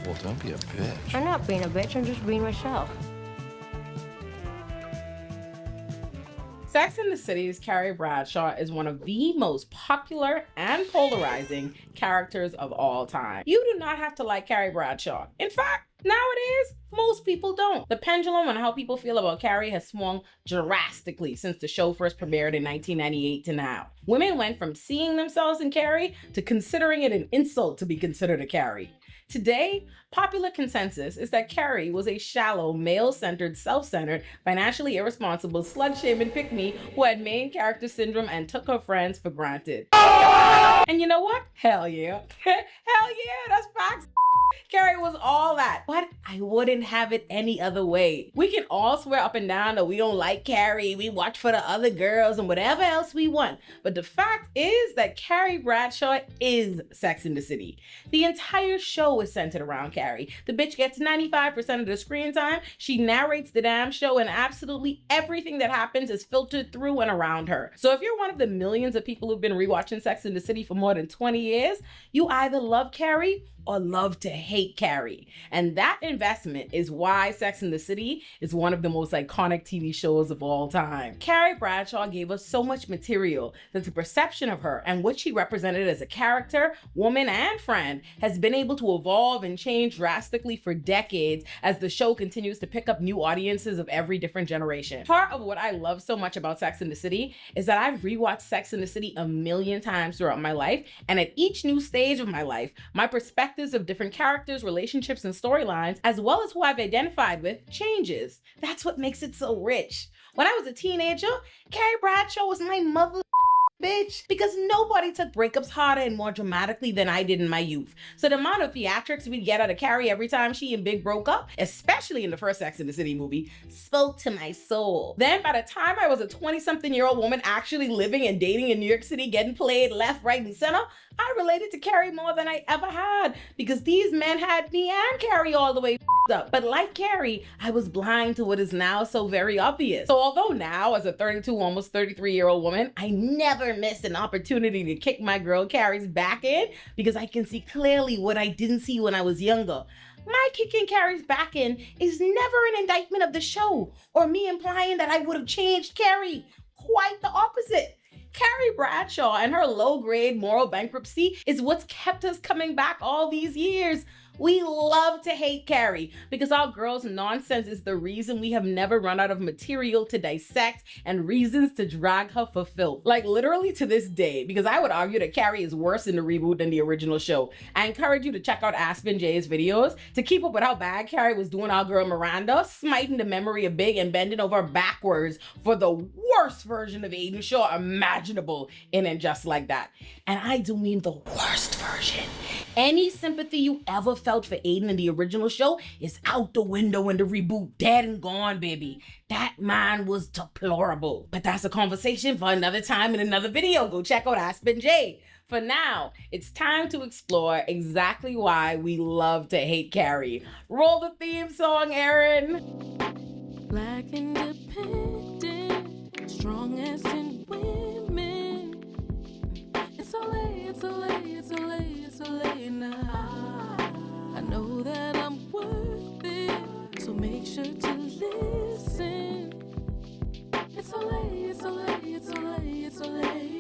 Well, don't be a bitch. I'm not being a bitch, I'm just being myself. Sex and the City's Carrie Bradshaw is one of the most popular and polarizing characters of all time. You do not have to like Carrie Bradshaw. In fact, nowadays, most people don't. The pendulum on how people feel about Carrie has swung drastically since the show first premiered in 1998 to now. Women went from seeing themselves in Carrie to considering it an insult to be considered a Carrie. Today, popular consensus is that Carrie was a shallow, male-centered, self-centered, financially irresponsible, slut-shaming pick-me who had main character syndrome and took her friends for granted. And you know what? Hell yeah. Hell yeah, that's facts. Carrie was all that, but I wouldn't have it any other way. We can all swear up and down that we don't like Carrie, we watch for the other girls and whatever else we want. But the fact is that Carrie Bradshaw is Sex and the City. The entire show is centered around Carrie. The bitch gets 95% of the screen time, she narrates the damn show, and absolutely everything that happens is filtered through and around her. So if you're one of the millions of people who've been rewatching Sex and the City for more than 20 years, you either love Carrie or love to hate Carrie. And that investment is why Sex and the City is one of the most iconic TV shows of all time. Carrie Bradshaw gave us so much material that the perception of her and what she represented as a character, woman, and friend has been able to evolve and change drastically for decades as the show continues to pick up new audiences of every different generation. Part of what I love so much about Sex and the City is that I've rewatched Sex and the City a million times throughout my life, and at each new stage of my life, my perspective of different characters, relationships, and storylines, as well as who I've identified with, changes. That's what makes it so rich. When I was a teenager, Carrie Bradshaw was my mother bitch, because nobody took breakups harder and more dramatically than I did in my youth. So the amount of theatrics we'd get out of Carrie every time she and Big broke up, especially in the first Sex and the City movie, spoke to my soul. Then by the time I was a 20-something-year-old woman actually living and dating in New York City, getting played left, right, and center, I related to Carrie more than I ever had, because these men had me and Carrie all the way up. But like Carrie, I was blind to what is now so very obvious. So although now, as a 32, almost 33-year-old woman, I never missed an opportunity to kick my girl Carrie's back in, because I can see clearly what I didn't see when I was younger. My kicking Carrie's back in is never an indictment of the show, or me implying that I would have changed Carrie. Quite the opposite. Carrie Bradshaw and her low-grade moral bankruptcy is what's kept us coming back all these years. We love to hate Carrie because our girl's nonsense is the reason we have never run out of material to dissect and reasons to drag her for filth. Like literally to this day, because I would argue that Carrie is worse in the reboot than the original show. I encourage you to check out Aspen J's videos to keep up with how bad Carrie was doing our girl Miranda, smiting the memory of Big and bending over backwards for the worst version of Aiden Shaw imaginable in And Just Like That. And I do mean the worst version. Any sympathy you ever felt for Aiden in the original show is out the window in the reboot. Dead and gone, baby. That man was deplorable. But that's a conversation for another time in another video. Go check out Aspen J. For now, it's time to explore exactly why we love to hate Carrie. Roll the theme song, Aaron. Black independent, strongest in women. It's Olay, it's Olay, it's Olay, it's Olay now. I know that I'm worth it, so make sure to listen. It's Olay, it's Olay, it's Olay, it's Olay.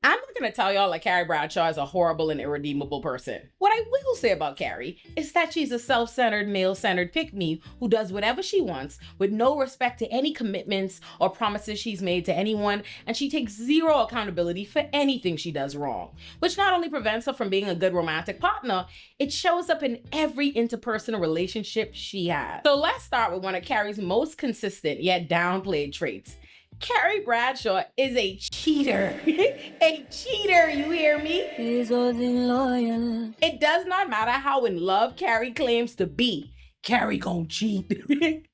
I'm not gonna tell y'all that Carrie Bradshaw is a horrible and irredeemable person. What I will say about Carrie is that she's a self-centered, male-centered pick-me who does whatever she wants with no respect to any commitments or promises she's made to anyone, and she takes zero accountability for anything she does wrong, which not only prevents her from being a good romantic partner, it shows up in every interpersonal relationship she has. So let's start with one of Carrie's most consistent yet downplayed traits. Carrie Bradshaw is a cheater. A cheater, you hear me? He's loyal. It does not matter how in love Carrie claims to be. Carrie gon' cheat.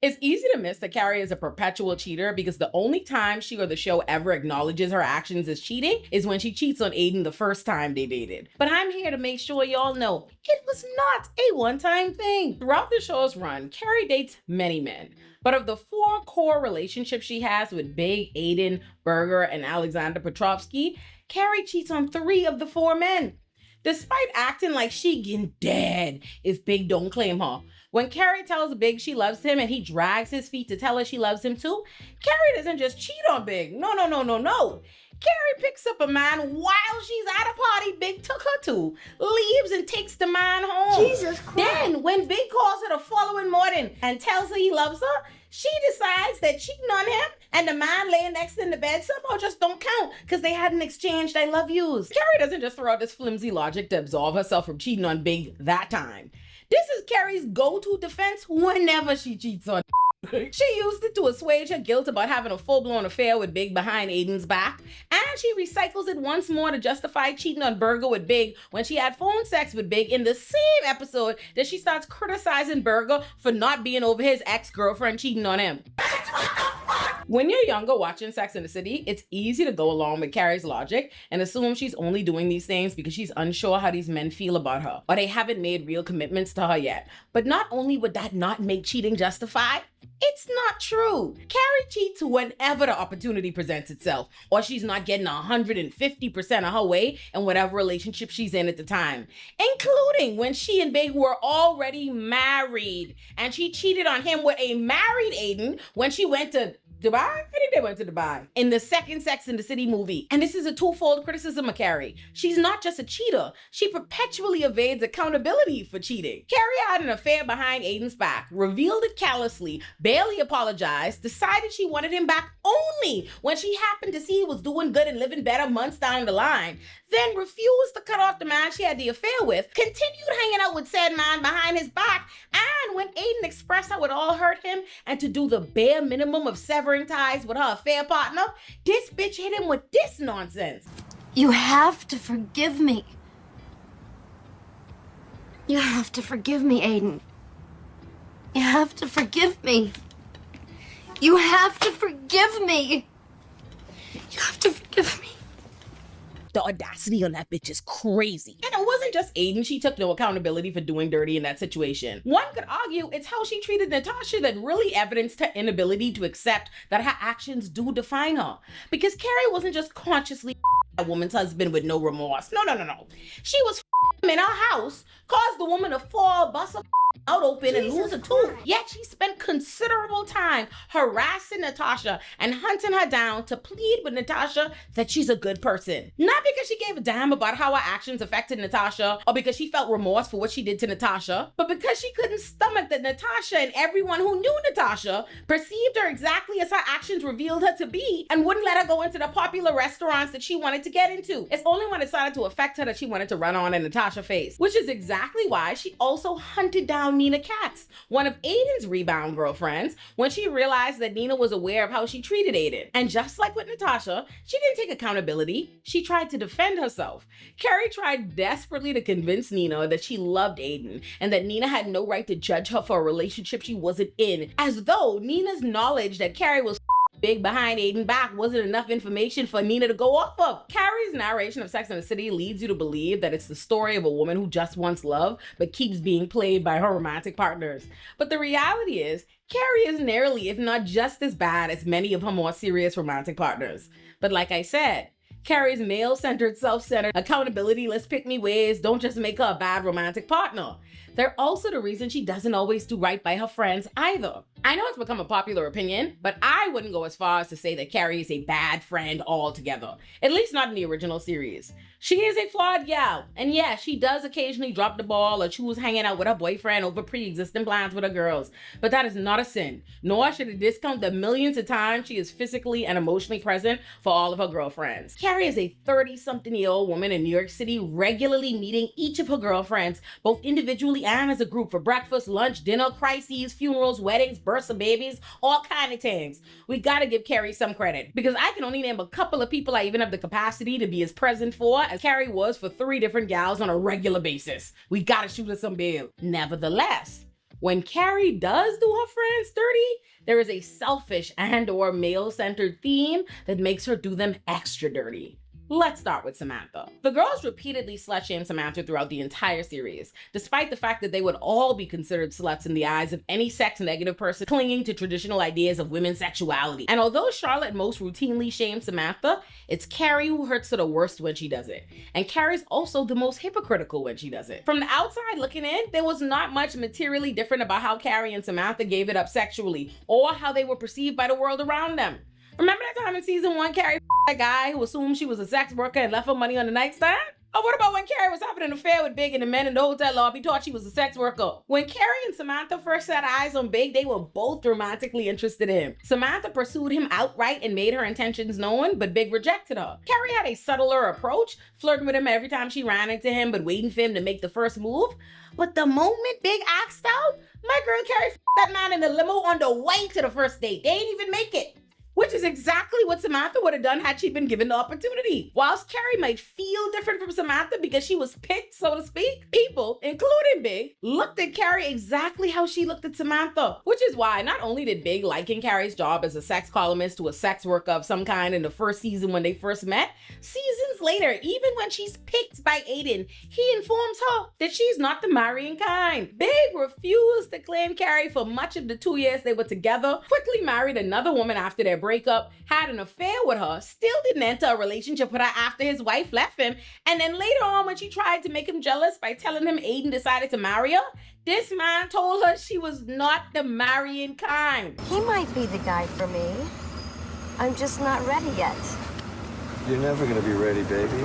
It's easy to miss that Carrie is a perpetual cheater because the only time she or the show ever acknowledges her actions as cheating is when she cheats on Aiden the first time they dated. But I'm here to make sure y'all know it was not a one-time thing. Throughout the show's run, Carrie dates many men. But of the 4 core relationships she has with Big, Aiden, Berger, and Alexander Petrovsky, Carrie cheats on 3 of the 4 men. despite acting like she getting dead if Big don't claim her. When Carrie tells Big she loves him and he drags his feet to tell her she loves him too, Carrie doesn't just cheat on Big. No. Carrie picks up a man while she's at a party Big took her to, leaves and takes the man home. Jesus Christ. Then, when Big calls her the following morning and tells her he loves her, she decides that cheating on him and the man laying next in the bed somehow just don't count because they hadn't exchanged I love yous. Carrie doesn't just throw out this flimsy logic to absolve herself from cheating on Big that time. This is Carrie's go-to defense whenever she cheats on She used it to assuage her guilt about having a full-blown affair with Big behind Aiden's back, and she recycles it once more to justify cheating on Burger with Big when she had phone sex with Big in the same episode that she starts criticizing Burger for not being over his ex-girlfriend cheating on him. When you're younger watching Sex and the City, it's easy to go along with Carrie's logic and assume she's only doing these things because she's unsure how these men feel about her, or they haven't made real commitments to her yet. But not only would that not make cheating justified, it's not true. Carrie cheats whenever the opportunity presents itself, or she's not getting 150% of her way in whatever relationship she's in at the time, including when she and Big were already married, and she cheated on him with a married Aiden when she went to Dubai? I think they went to Dubai in the second Sex and the City movie. And this is a twofold criticism of Carrie. She's not just a cheater. She perpetually evades accountability for cheating. Carrie had an affair behind Aiden's back, revealed it callously, barely apologized, decided she wanted him back only when she happened to see he was doing good and living better months down the line, then refused to cut off the man she had the affair with, continued hanging out with said man behind his back, and when Aiden expressed how it all hurt him and to do the bare minimum of severing ties with her affair partner, this bitch hit him with this nonsense. You have to forgive me. You have to forgive me, Aiden. You have to forgive me. You have to forgive me. You have to forgive me. The audacity on that bitch is crazy. And it wasn't just Aiden she took no accountability for doing dirty in that situation. One could argue it's how she treated Natasha that really evidenced her inability to accept that her actions do define her. Because Carrie wasn't just consciously a woman's husband with no remorse. No. She was him in her house, caused the woman to fall, bust her out open and lose a tooth. Yet she spent considerable time harassing Natasha and hunting her down to plead with Natasha that she's a good person. Not because she gave a damn about how her actions affected Natasha or because she felt remorse for what she did to Natasha, but because she couldn't stomach that Natasha and everyone who knew Natasha perceived her exactly as her actions revealed her to be and wouldn't let her go into the popular restaurants that she wanted to get into. It's only when it started to affect her that she wanted to run on in Natasha's face, which is exactly why she also hunted down Nina Katz, one of Aiden's rebound girlfriends, when she realized that Nina was aware of how she treated Aiden. And just like with Natasha, she didn't take accountability. She tried to defend herself. Carrie tried desperately to convince Nina that she loved Aiden and that Nina had no right to judge her for a relationship she wasn't in, as though Nina's knowledge that Carrie was Big behind Aiden back wasn't enough information for Nina to go off of. Carrie's narration of Sex and the City leads you to believe that it's the story of a woman who just wants love but keeps being played by her romantic partners. But the reality is, Carrie is nearly, if not just as bad as many of her more serious romantic partners. But like I said, Carrie's male-centered, self-centered, accountability-less pick-me ways don't just make her a bad romantic partner. They're also the reason she doesn't always do right by her friends either. I know it's become a popular opinion, but I wouldn't go as far as to say that Carrie is a bad friend altogether. At least not in the original series. She is a flawed gal, and yeah, she does occasionally drop the ball or choose hanging out with her boyfriend over pre-existing plans with her girls. But that is not a sin, nor should it discount the millions of times she is physically and emotionally present for all of her girlfriends. Carrie is a 30-something-year-old woman in New York City regularly meeting each of her girlfriends, both individually and as a group, for breakfast, lunch, dinner, crises, funerals, weddings, births of babies, all kind of things. We gotta give Carrie some credit, because I can only name a couple of people I even have the capacity to be as present for as Carrie was for 3 different gals on a regular basis. We gotta shoot her some bail. Nevertheless, when Carrie does do her friends dirty, there is a selfish and/or male-centered theme that makes her do them extra dirty. Let's start with Samantha. The girls repeatedly slut-shamed Samantha throughout the entire series, despite the fact that they would all be considered sluts in the eyes of any sex-negative person clinging to traditional ideas of women's sexuality. And although Charlotte most routinely shames Samantha, it's Carrie who hurts her the worst when she does it. And Carrie's also the most hypocritical when she does it. From the outside looking in, there was not much materially different about how Carrie and Samantha gave it up sexually, or how they were perceived by the world around them. Remember that time in season 1, Carrie that guy who assumed she was a sex worker and left her money on the nightstand? Or what about when Carrie was having an affair with Big and the men in the hotel lobby thought she was a sex worker? When Carrie and Samantha first set eyes on Big, they were both romantically interested in him. Samantha pursued him outright and made her intentions known, but Big rejected her. Carrie had a subtler approach, flirting with him every time she ran into him, but waiting for him to make the first move. But the moment Big asked out, my girl Carrie that man in the limo on the way to the first date. They didn't even make it. Which is exactly what Samantha would have done had she been given the opportunity. Whilst Carrie might feel different from Samantha because she was picked, so to speak, people, including Big, looked at Carrie exactly how she looked at Samantha. Which is why not only did Big liken Carrie's job as a sex columnist to a sex worker of some kind in the first season when they first met, seasons later, even when she's picked by Aiden, he informs her that she's not the marrying kind. Big refused to claim Carrie for much of the 2 years they were together, quickly married another woman after their breakup, had an affair with her, still didn't enter a relationship with her after his wife left him, and then later on when she tried to make him jealous by telling him Aiden decided to marry her, this man told her she was not the marrying kind. He might be the guy for me. I'm just not ready yet. You're never gonna be ready, baby.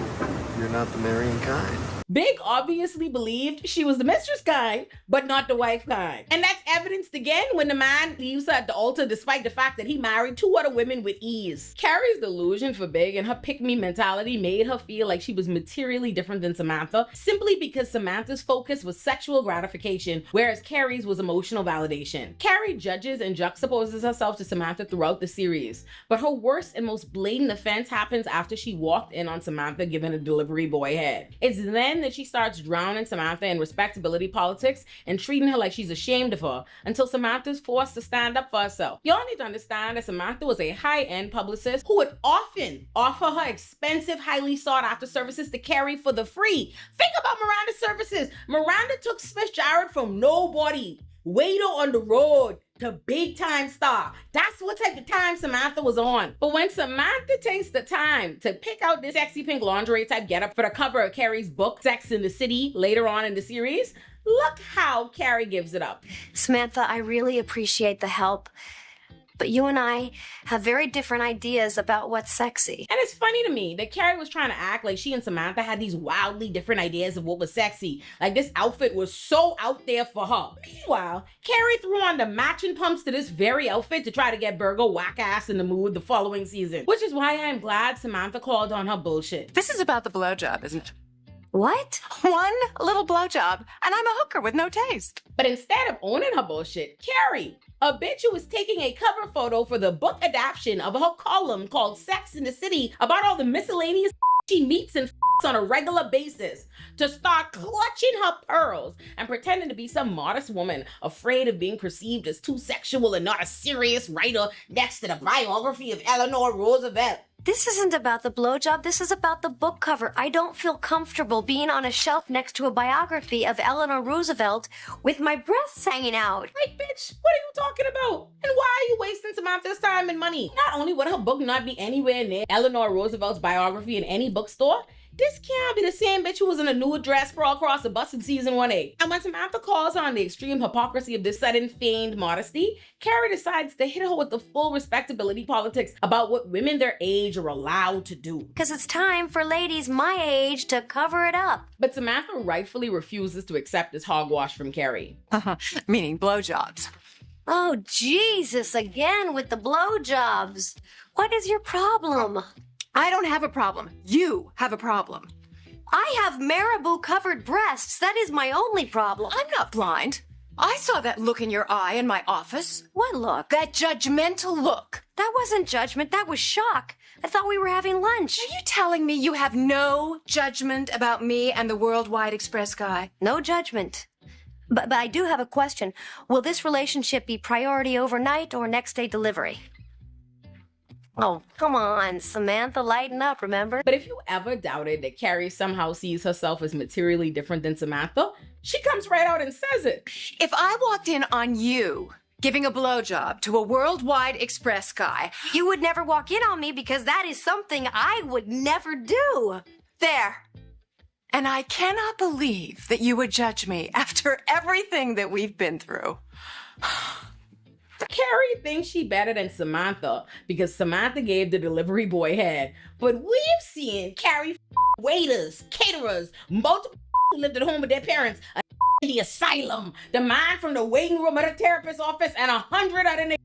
You're not the marrying kind. Big obviously believed she was the mistress kind, but not the wife kind. And that's evidenced again when the man leaves her at the altar despite the fact that he married 2 other women with ease. Carrie's delusion for Big and her pick-me mentality made her feel like she was materially different than Samantha, simply because Samantha's focus was sexual gratification, whereas Carrie's was emotional validation. Carrie judges and juxtaposes herself to Samantha throughout the series, but her worst and most blatant offense happens after she walked in on Samantha giving a delivery boy head. It's then that she starts drowning Samantha in respectability politics and treating her like she's ashamed of her until Samantha's forced to stand up for herself. Y'all need to understand that Samantha was a high-end publicist who would often offer her expensive, highly sought-after services to Carrie for the free. Think about Miranda's services. Miranda took Smith Jarrett from nobody, waiter on the road, to big time star. That's what type of time Samantha was on. But when Samantha takes the time to pick out this sexy pink lingerie type getup for the cover of Carrie's book, Sex in the City, later on in the series, look how Carrie gives it up. Samantha, I really appreciate the help, but you and I have very different ideas about what's sexy. And it's funny to me that Carrie was trying to act like she and Samantha had these wildly different ideas of what was sexy. Like this outfit was so out there for her. Meanwhile, Carrie threw on the matching pumps to this very outfit to try to get Burger whack ass in the mood the following season. Which is why I'm glad Samantha called on her bullshit. This is about the blowjob, isn't it? What? One little blowjob, and I'm a hooker with no taste. But instead of owning her bullshit, Carrie, a bitch who was taking a cover photo for the book adaptation of her column called Sex in the City about all the miscellaneous she meets and on a regular basis, to start clutching her pearls and pretending to be some modest woman afraid of being perceived as too sexual and not a serious writer next to the biography of Eleanor Roosevelt. This isn't about the blowjob. This is about the book cover. I don't feel comfortable being on a shelf next to a biography of Eleanor Roosevelt with my breasts hanging out. Like, bitch, what are you talking about? And why are you wasting Samantha's time and money? Not only would her book not be anywhere near Eleanor Roosevelt's biography in any bookstore, this can't be the same bitch who was in a nude dress crawl across the bus in season 1A. And when Samantha calls on the extreme hypocrisy of this sudden feigned modesty, Carrie decides to hit her with the full respectability politics about what women their age are allowed to do. Because it's time for ladies my age to cover it up. But Samantha rightfully refuses to accept this hogwash from Carrie. Meaning blowjobs. Oh, Jesus, again with the blowjobs. What is your problem? I don't have a problem. You have a problem. I have marabou-covered breasts. That is my only problem. I'm not blind. I saw that look in your eye in my office. What look? That judgmental look. That wasn't judgment. That was shock. I thought we were having lunch. Are you telling me you have no judgment about me and the Worldwide Express guy? No judgment. But I do have a question. Will this relationship be priority overnight or next day delivery? Oh, come on, Samantha, lighten up, remember? But if you ever doubted that Carrie somehow sees herself as materially different than Samantha, she comes right out and says it. If I walked in on you giving a blowjob to a worldwide express guy, You would never walk in on me because that is something I would never do. there. And I cannot believe that you would judge me after everything that we've been through. Carrie thinks she better than Samantha because Samantha gave the delivery boy head. But we've seen Carrie waiters, caterers, multiple who lived at home with their parents, in the asylum, the man from the waiting room at the therapist's office, and 100 other niggas.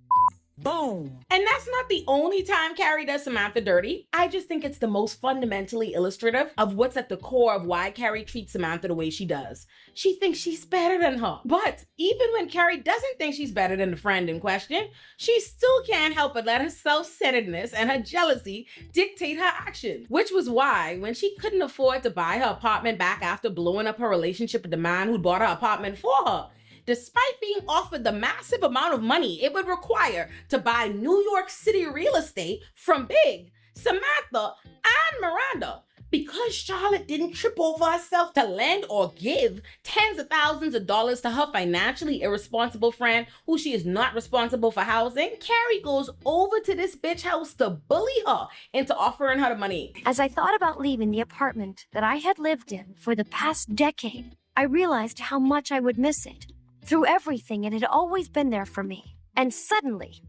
Boom. And that's not the only time Carrie does Samantha dirty. I just think it's the most fundamentally illustrative of what's at the core of why Carrie treats Samantha the way she does. She thinks she's better than her. But even when Carrie doesn't think she's better than the friend in question, she still can't help but let her self-centeredness and her jealousy dictate her actions. Which was why, when she couldn't afford to buy her apartment back after blowing up her relationship with the man who bought her apartment for her, despite being offered the massive amount of money it would require to buy New York City real estate from Big, Samantha, and Miranda, because Charlotte didn't trip over herself to lend or give tens of thousands of dollars to her financially irresponsible friend who she is not responsible for housing, Carrie goes over to this bitch house to bully her into offering her the money. As I thought about leaving the apartment that I had lived in for the past decade, I realized how much I would miss it. Through everything, it had always been there for me. And suddenly,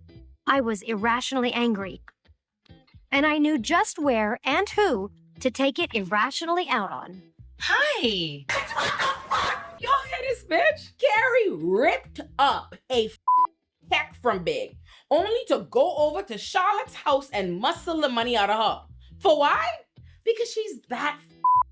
I was irrationally angry. And I knew just where and who to take it irrationally out on. Hi. Y'all hear this bitch? Carrie ripped up a check from Big, only to go over to Charlotte's house and muscle the money out of her. For why? Because she's that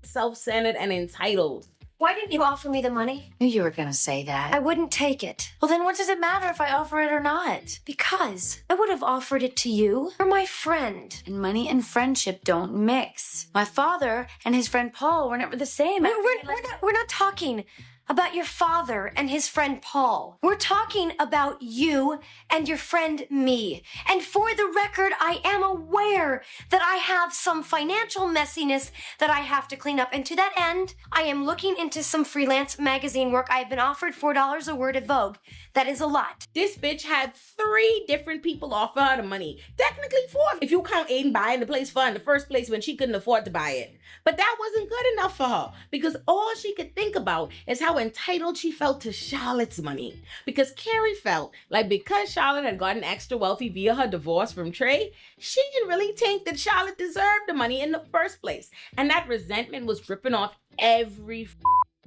self-centered and entitled. Why didn't you offer me the money? Knew you were gonna say that. I wouldn't take it. Well, then what does it matter if I offer it or not? Because I would have offered it to you or my friend. And money and friendship don't mix. My father and his friend Paul were never the same. We're not talking about your father and his friend Paul. We're talking about you and your friend me. And for the record, I am aware that I have some financial messiness that I have to clean up. And to that end, I am looking into some freelance magazine work. I have been offered $4 a word at Vogue. That is a lot. This bitch had 3 different people offer her the money. Technically 4 if you count Aiden buying the place for her in the first place when she couldn't afford to buy it. But that wasn't good enough for her because all she could think about is how entitled she felt to Charlotte's money. Because Carrie felt like because Charlotte had gotten extra wealthy via her divorce from Trey, she didn't really think that Charlotte deserved the money in the first place. And that resentment was dripping off every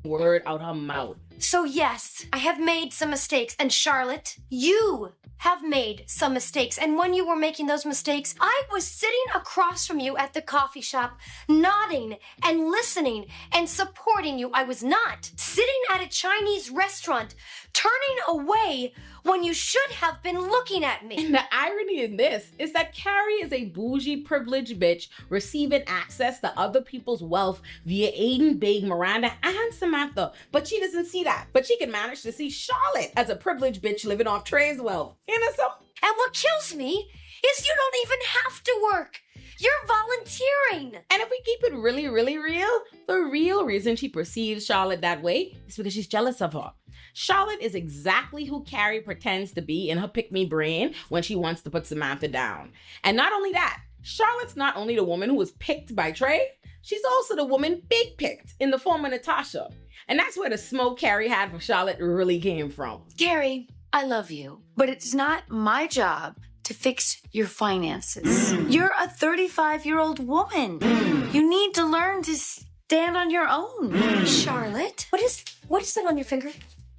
word out her mouth. So yes, I have made some mistakes. And Charlotte, you have made some mistakes. And when you were making those mistakes, I was sitting across from you at the coffee shop, nodding and listening and supporting you. I was not sitting at a Chinese restaurant, turning away when you should have been looking at me. And the irony in this is that Carrie is a bougie, privileged bitch receiving access to other people's wealth via Aiden, Big, Miranda, and Samantha. But she doesn't see that. But she can manage to see Charlotte as a privileged bitch living off Trey's wealth. You know something? And what kills me is you don't even have to work. You're volunteering. And if we keep it really, really real, the real reason she perceives Charlotte that way is because she's jealous of her. Charlotte is exactly who Carrie pretends to be in her pick-me brain when she wants to put Samantha down. And not only that, Charlotte's not only the woman who was picked by Trey, she's also the woman Big picked in the form of Natasha. And that's where the smoke Carrie had for Charlotte really came from. Gary, I love you, but it's not my job to fix your finances. You're a 35-year-old woman. You need to learn to stand on your own. Charlotte, what is that on your finger?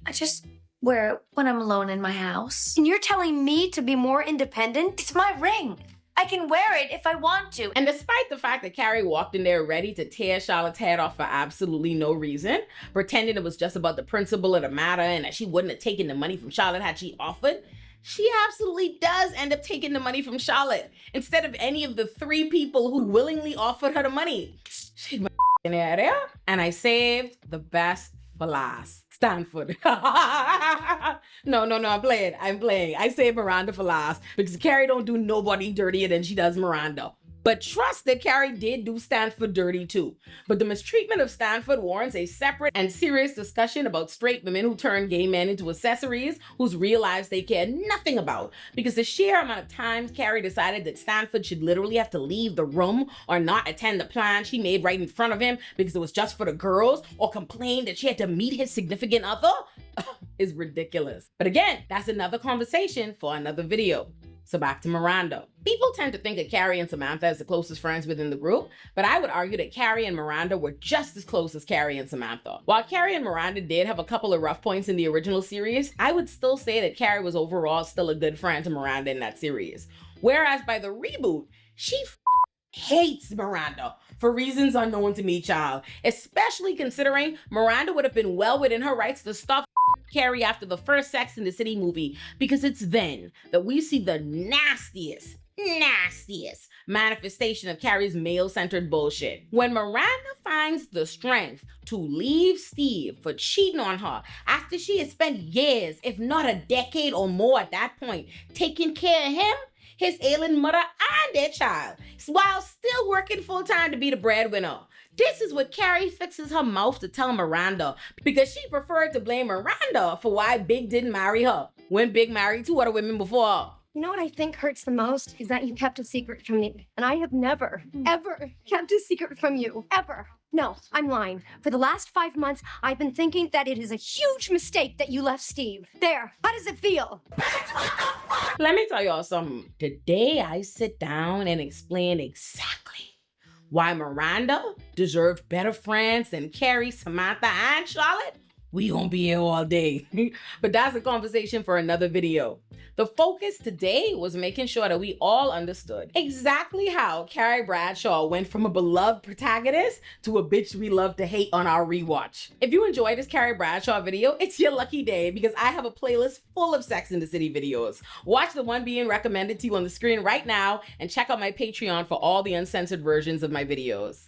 I just wear it when I'm alone in my house. And you're telling me to be more independent? It's my ring. I can wear it if I want to. And despite the fact that Carrie walked in there ready to tear Charlotte's head off for absolutely no reason, pretending it was just about the principle of the matter and that she wouldn't have taken the money from Charlotte had she offered, she absolutely does end up taking the money from Charlotte instead of any of the 3 people who willingly offered her the money. She's my area, and I saved the best for last. Stanford. No, I'm playing. I saved Miranda for last because Carrie don't do nobody dirtier than she does Miranda. But trust that Carrie did do Stanford dirty too. But the mistreatment of Stanford warrants a separate and serious discussion about straight women who turn gay men into accessories whose real lives they care nothing about. Because the sheer amount of times Carrie decided that Stanford should literally have to leave the room or not attend the plan she made right in front of him because it was just for the girls, or complained that she had to meet his significant other is ridiculous. But again, that's another conversation for another video. So back to Miranda. People tend to think of Carrie and Samantha as the closest friends within the group, but I would argue that Carrie and Miranda were just as close as Carrie and Samantha. While Carrie and Miranda did have a couple of rough points in the original series, I would still say that Carrie was overall still a good friend to Miranda in that series. Whereas by the reboot, she hates Miranda for reasons unknown to me, child. Especially considering Miranda would have been well within her rights to stop Carrie after the first Sex and the City movie, because it's then that we see the nastiest manifestation of Carrie's male-centered bullshit. When Miranda finds the strength to leave Steve for cheating on her after she had spent years, if not a decade or more at that point, taking care of him, his ailing mother, and their child, while still working full-time to be the breadwinner. This is what Carrie fixes her mouth to tell Miranda, because she preferred to blame Miranda for why Big didn't marry her, when Big married 2 other women before her. You know what I think hurts the most is that you kept a secret from me. And I have never, ever kept a secret from you. Ever. No, I'm lying. For the last 5 months, I've been thinking that it is a huge mistake that you left Steve. There. How does it feel? Let me tell y'all something. The day I sit down and explain exactly why Miranda deserved better friends than Carrie, Samantha, and Charlotte, we gonna be here all day. But that's a conversation for another video. The focus today was making sure that we all understood exactly how Carrie Bradshaw went from a beloved protagonist to a bitch we love to hate on our rewatch. If you enjoyed this Carrie Bradshaw video, it's your lucky day, because I have a playlist full of Sex and the City videos. Watch the one being recommended to you on the screen right now, and check out my Patreon for all the uncensored versions of my videos.